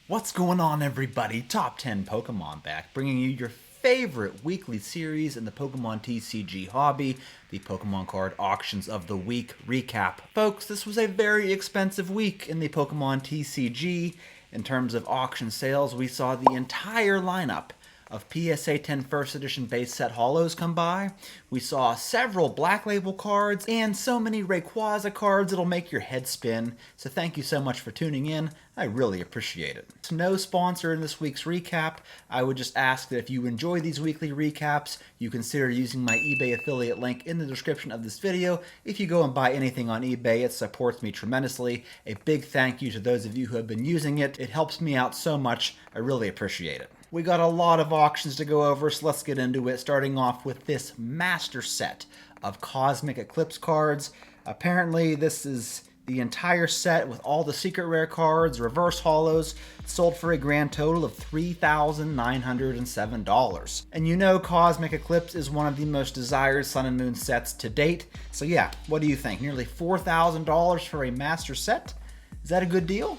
What's going on, everybody? Top 10 Pokemon back, bringing you your favorite weekly series in the Pokemon TCG hobby, the Pokemon Card Auctions of the Week recap. Folks, this was a very expensive week in the Pokemon TCG. In terms of auction sales, we saw the entire lineup of PSA 10 First Edition base set holos come by. We saw several Black Label cards and so many Rayquaza cards it'll make your head spin. So thank you so much for tuning in. I really appreciate it. No sponsor in this week's recap. I would just ask that if you enjoy these weekly recaps, you consider using my eBay affiliate link in the description of this video. If you go and buy anything on eBay, it supports me tremendously. A big thank you to those of you who have been using it. It helps me out so much. I really appreciate it. We got a lot of auctions to go over, so let's get into it, starting off with this master set of Cosmic Eclipse cards. Apparently, this is the entire set with all the secret rare cards, reverse holos, sold for a grand total of $3,907. And you know Cosmic Eclipse is one of the most desired Sun and Moon sets to date. So yeah, what do you think? Nearly $4,000 for a master set? Is that a good deal?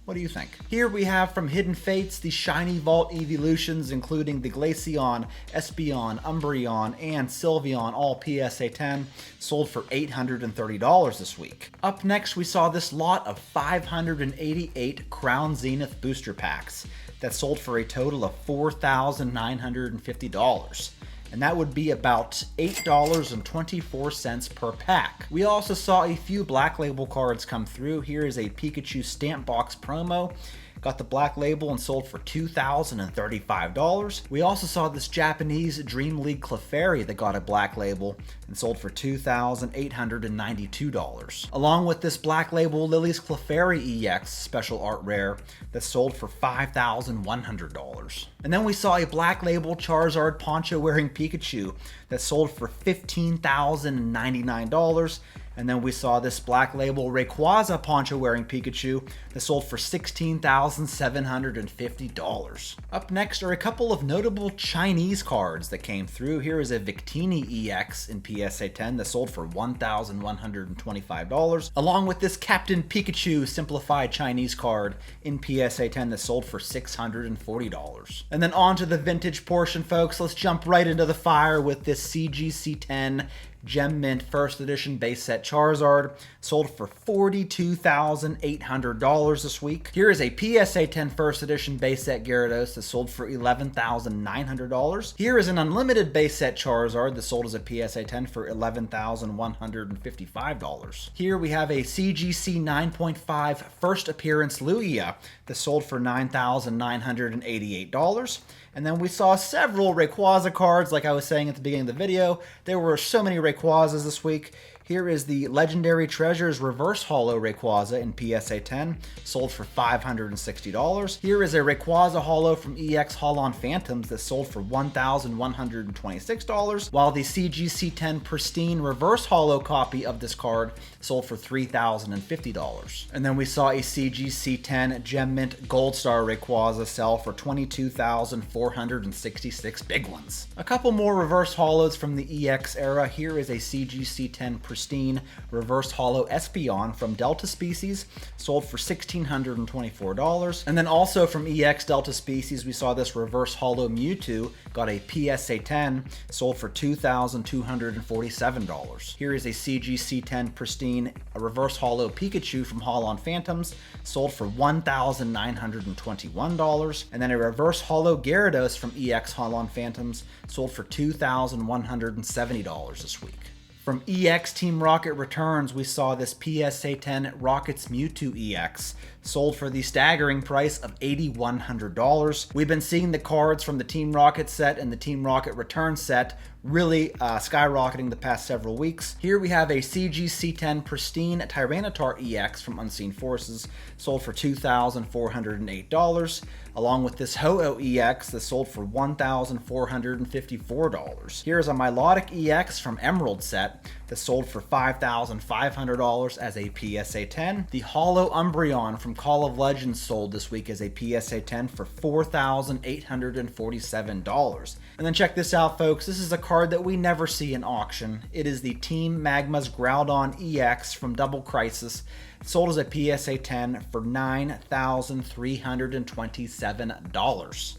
What do you think? Here we have from Hidden Fates the Shiny Vault Evolutions, including the Glaceon, Espeon, Umbreon, and Sylveon, all PSA 10, sold for $830 this week. Up next, we saw this lot of 588 Crown Zenith booster packs that sold for a total of $4,950. And that would be about $8.24 per pack. We also saw a few Black Label cards come through. Here is a Pikachu Stamp Box promo. Got the Black Label and sold for $2,035. We also saw this Japanese Dream League Clefairy that got a Black Label and sold for $2,892. Along with this Black Label Lily's Clefairy EX Special Art Rare that sold for $5,100. And then we saw a Black Label Charizard Poncho wearing Pikachu that sold for $15,099. And then we saw this Black Label Rayquaza Poncho wearing Pikachu that sold for $16,750. Up next are a couple of notable Chinese cards that came through. Here is a Victini EX in PSA 10 that sold for $1,125, along with this Captain Pikachu simplified Chinese card in PSA 10 that sold for $640. And then on to the vintage portion, folks. Let's jump right into the fire with this CGC 10 Gem Mint First Edition base set Charizard, sold for $42,800 this week. Here is a PSA 10 First Edition base set Gyarados that sold for $11,900. Here is an unlimited base set Charizard that sold as a PSA 10 for $11,155. Here we have a CGC 9.5 First Appearance Lugia that sold for $9,988. And then we saw several Rayquaza cards, like I was saying at the beginning of the video. There were so many Rayquazas this week. Here is the Legendary Treasures Reverse Holo Rayquaza in PSA 10, sold for $560. Here is a Rayquaza Holo from EX Holon Phantoms that sold for $1,126, while the CGC 10 Pristine Reverse Holo copy of this card sold for $3,050. And then we saw a CGC 10 Gem Mint Gold Star Rayquaza sell for $22,466 big ones. A couple more Reverse Holos from the EX era. Here is a CGC 10 Pristine Reverse Holo Espeon from Delta Species, sold for $1,624. And then also from EX Delta Species, we saw this Reverse Holo Mewtwo, got a PSA 10, sold for $2,247. Here is a CGC 10 Pristine Reverse Holo Pikachu from Holon Phantoms, sold for $1,921. And then a Reverse Holo Gyarados from EX Holon Phantoms, sold for $2,170 this week. From EX Team Rocket Returns, we saw this PSA 10 Rockets Mewtwo EX, sold for the staggering price of $8,100. We've been seeing the cards from the Team Rocket set and the Team Rocket Return set really skyrocketing the past several weeks. Here we have a CGC 10 Pristine Tyranitar EX from Unseen Forces, sold for $2,408, along with this Ho-Oh EX that sold for $1,454. Here's a Milotic EX from Emerald set, that sold for $5,500 as a PSA 10. The Holo Umbreon from Call of Legends sold this week as a PSA 10 for $4,847. And then check this out, folks. This is a card that we never see in auction. It is the Team Magma's Groudon EX from Double Crisis. It sold as a PSA 10 for $9,327.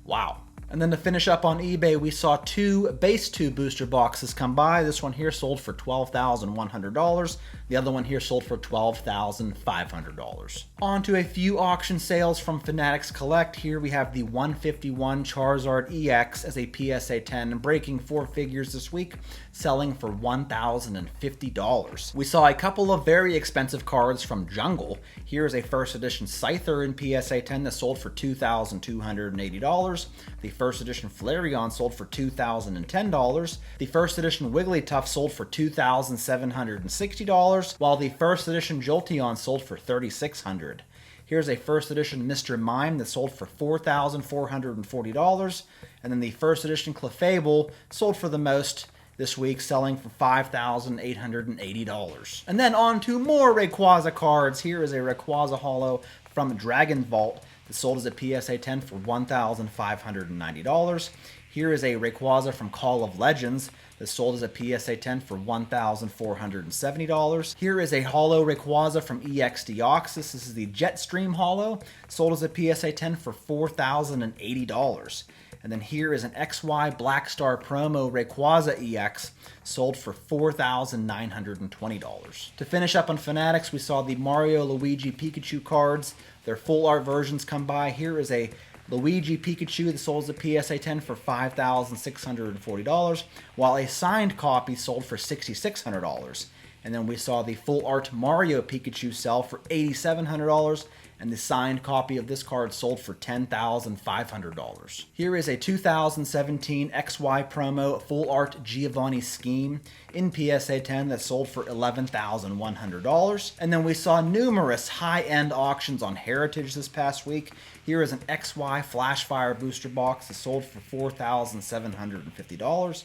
Wow. And then to finish up on eBay, we saw two base 2 booster boxes come by. This one here sold for $12,100. The other one here sold for $12,500. On to a few auction sales from Fanatics Collect. Here we have the 151 Charizard EX as a PSA 10, breaking 4 figures this week, selling for $1,050. We saw a couple of very expensive cards from Jungle. Here is a first edition Scyther in PSA 10 that sold for $2,280. The first edition Flareon sold for $2,010. The first edition Wigglytuff sold for $2,760, while the first edition Jolteon sold for $3,600. Here's a first edition Mr. Mime that sold for $4,440, and then the first edition Clefable sold for the most this week, selling for $5,880. And then on to more Rayquaza cards. Here is a Rayquaza Holo from Dragon Vault that sold as a PSA 10 for $1,590. Here is a Rayquaza from Call of Legends that sold as a PSA 10 for $1,470. Here is a Holo Rayquaza from EX Deoxys. This is the Jetstream Holo, sold as a PSA 10 for $4,080. And then here is an XY Black Star Promo Rayquaza EX, sold for $4,920. To finish up on Fanatics, we saw the Mario, Luigi, Pikachu cards. Their full art versions come by. Here is a Luigi Pikachu that sold as a PSA 10 for $5,640, while a signed copy sold for $6,600. And then we saw the full art Mario Pikachu sell for $8,700, and the signed copy of this card sold for $10,500. Here is a 2017 XY promo full art Giovanni Scheme in PSA 10 that sold for $11,100. And then we saw numerous high-end auctions on Heritage this past week. Here is an XY Flashfire booster box that sold for $4,750.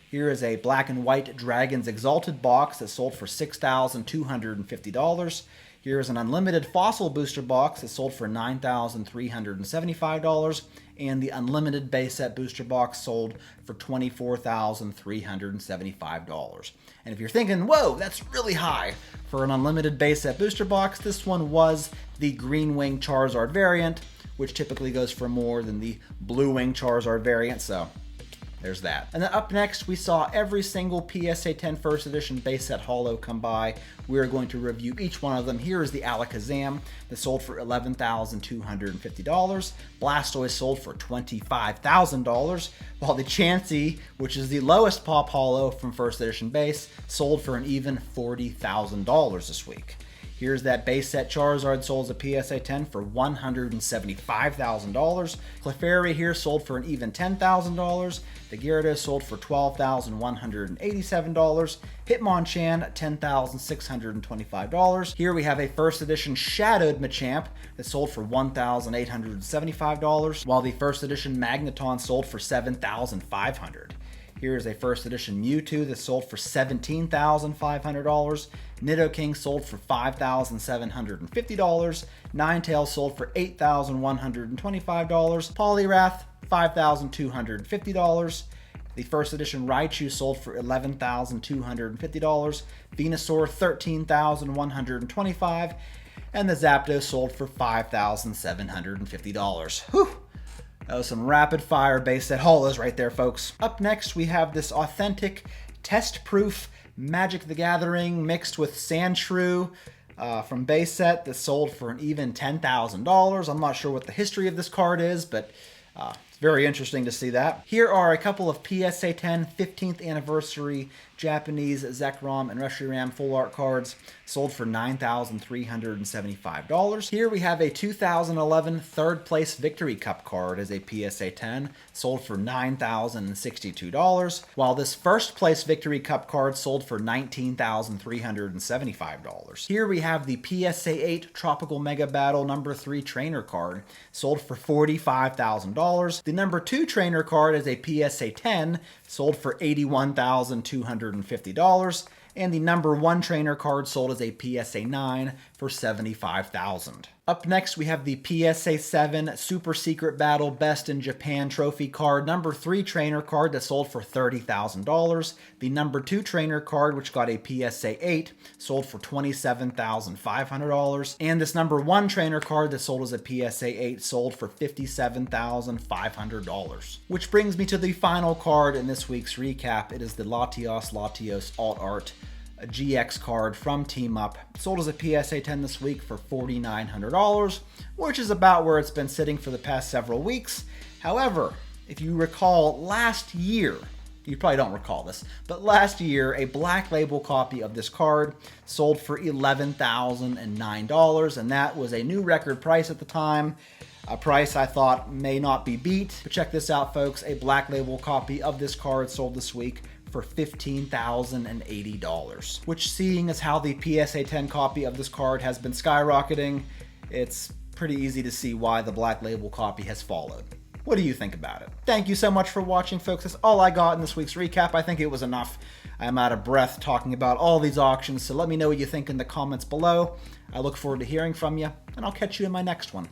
Here is a Black and White Dragons Exalted box that sold for $6,250. Here is an Unlimited Fossil booster box that sold for $9,375. And the Unlimited Base Set booster box sold for $24,375. And if you're thinking, whoa, that's really high for an Unlimited Base Set booster box, this one was the Green Wing Charizard variant, which typically goes for more than the Blue Wing Charizard variant, so there's that. And then up next, we saw every single PSA 10 First Edition Base Set Holo come by. We're going to review each one of them. Here is the Alakazam that sold for $11,250. Blastoise sold for $25,000, while the Chansey, which is the lowest pop holo from First Edition Base, sold for an even $40,000 this week. Here's that base set Charizard sold as a PSA 10 for $175,000. Clefairy here sold for an even $10,000. The Gyarados sold for $12,187. Hitmonchan, $10,625. Here we have a first edition Shadowed Machamp that sold for $1,875, while the first edition Magneton sold for $7,500. Here is a first edition Mewtwo that sold for $17,500. Nidoking sold for $5,750. Ninetales sold for $8,125. Poliwrath, $5,250. The first edition Raichu sold for $11,250. Venusaur, $13,125. And the Zapdos sold for $5,750. Whew! That was some rapid fire base set holos right there, folks. Up next, we have this authentic, test-proof Magic the Gathering mixed with Sandshrew from base set that sold for an even $10,000. I'm not sure what the history of this card is, but it's very interesting to see that. Here are a couple of PSA 10 15th anniversary Japanese Zekrom and Reshiram full art cards sold for $9,375. Here we have a 2011 third place Victory Cup card as a PSA 10 sold for $9,062, while this first place Victory Cup card sold for $19,375. Here we have the PSA 8 Tropical Mega Battle number 3 trainer card sold for $45,000, The number 2 trainer card is a PSA 10, sold for $81,250. And the number 1 trainer card sold as a PSA 9 for $75,000. Up next, we have the PSA 7 Super Secret Battle Best in Japan trophy card, number 3 trainer card that sold for $30,000. The number 2 trainer card, which got a PSA 8, sold for $27,500. And this number 1 trainer card that sold as a PSA 8 sold for $57,500. Which brings me to the final card in this week's recap. It is the Latios Alt Art, a GX card from Team Up, sold as a PSA 10 this week for $4,900, which is about where it's been sitting for the past several weeks. However, if you recall last year, you probably don't recall this, but last year, a black label copy of this card sold for $11,009, and that was a new record price at the time. A price I thought may not be beat. But check this out, folks. A black label copy of this card sold this week for $15,080, which, seeing as how the PSA 10 copy of this card has been skyrocketing, it's pretty easy to see why the black label copy has followed. What do you think about it? Thank you so much for watching, folks. That's all I got in this week's recap. I think it was enough. I'm out of breath talking about all these auctions, so let me know what you think in the comments below. I look forward to hearing from you, and I'll catch you in my next one.